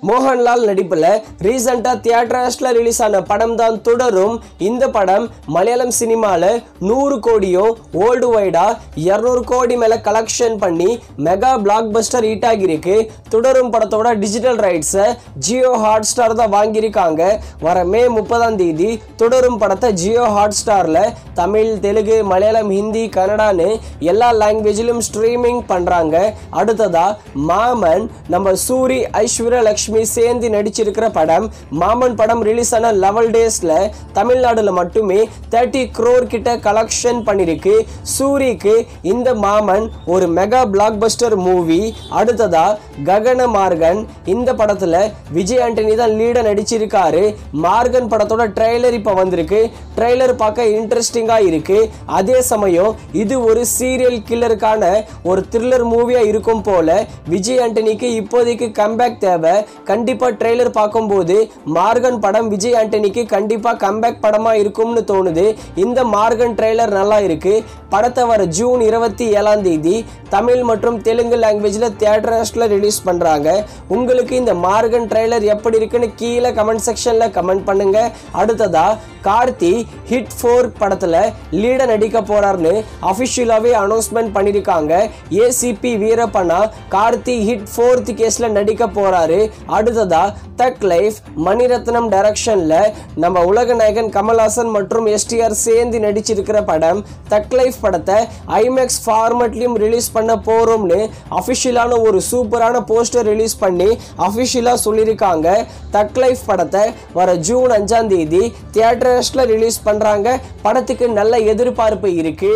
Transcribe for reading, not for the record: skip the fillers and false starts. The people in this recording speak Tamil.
மோகன்லால் நடிப்புல ரீசெண்டா தியேட்டர்ஸ்ல ரிலீஸ் ஆன படம் தான் தொடரும். இந்த படம் மலையாளம் சினிமால 100 கோடியும் வேர்ல்டு வைடா 200 கோடி மேல கலெக்ஷன் பண்ணி மெகா பிளாக் பஸ்டர் ஹிட் ஆகிருக்கு. தொடரும் படத்தோட டிஜிட்டல் ரைட்ஸை ஜியோ ஹாட் ஸ்டார் தான் வாங்கியிருக்காங்க. வர மே 30ஆம் தேதி தொடரும் படத்தை ஜியோ ஹாட் ஸ்டார்ல தமிழ், தெலுங்கு, மலையாளம், ஹிந்தி, கன்னடான்னு எல்லா லாங்குவேஜிலும் ஸ்ட்ரீமிங் பண்றாங்க. அடுத்ததா மாமன் நம்ம சூரி, ஐஸ்வர்யா லட்சுமி சேர்ந்து நடிச்சிருக்கிற படம். மாமன் படம் ரிலீஸ் ஆன 11 டேஸ்ல தமிழ்நாடுல மட்டுமே 30 crore கிட்ட கலெக்ஷன் பண்ணிருக்கு. சூரிக்கு இந்த மாமன் ஒரு மெகா பிளாக் பஸ்டர் மூவி. அடுத்ததா ககன மார்கன். இந்த படத்துல விஜய் ஆண்டனி தான் லீட நடிச்சிருக்காரு. மார்கன் படத்தோட ட்ரெய்லர் இப்ப வந்திருக்கு. ட்ரெய்லர் பார்க்க இன்ட்ரெஸ்டிங்கா இருக்கு. அதே சமயம் இது ஒரு சீரியல் கில்லருக்கான ஒரு த்ரில்லர் மூவியா இருக்கும் போல. விஜய் ஆண்டனிக்கு இப்போதைக்கு கம்பேக் தேவை. கண்டிப்பா ட்ரெய்லர் பார்க்கும்போது மார்கன் படம் விஜய் ஆண்டனிக்கு கண்டிப்பா கம்பேக் படமா இருக்கும்னு தோணுது. இந்த மார்கன் ட்ரெய்லர் நல்லா இருக்கு. படத்தை வர ஜூன் 27ஆம் தேதி தமிழ் மற்றும் தெலுங்கு லாங்குவேஜ்ல தியேட்டர்ஸ்ல ரிலீஸ் பண்றாங்க. உங்களுக்கு இந்த மார்கன் ட்ரெய்லர் எப்படி இருக்குன்னு கீழே கமெண்ட் செக்ஷன்ல கமெண்ட் பண்ணுங்க. அடுத்ததா கார்த்தி ஹிட் 4 படத்துல லீட நடிக்க போறாருன்னு அபிஷியலாவே அனௌன்ஸ்மெண்ட் பண்ணிருக்காங்க. ஏசிபி வீரப்பனா கார்த்தி ஹிட் 4th கேஸ்ல நடிக்க போறாரு. அடுத்ததா தக் லைஃப் மணிரத்னம் டைரக்ஷன்ல நம்ம உலக நாயகன் கமல்ஹாசன் மற்றும் எஸ்டிஆர் சேர்ந்து நடிச்சிருக்கிற படம். தக் லைஃப் படத்தை ஐமேக்ஸ் ஃபார்மட்லயும் ரிலீஸ் பண்ண போறோம்னு அபிஷியலான ஒரு சூப்பரான போஸ்டர் ரிலீஸ் பண்ணி அபிஷியலா சொல்லியிருக்காங்க. தக் லைஃப் படத்தை வர ஜூன் 5ஆம் தேதி தியேட்டர்ஸ்ல ரிலீஸ் பண்றாங்க. படத்துக்கு நல்ல எதிர்பார்ப்பு இருக்கு.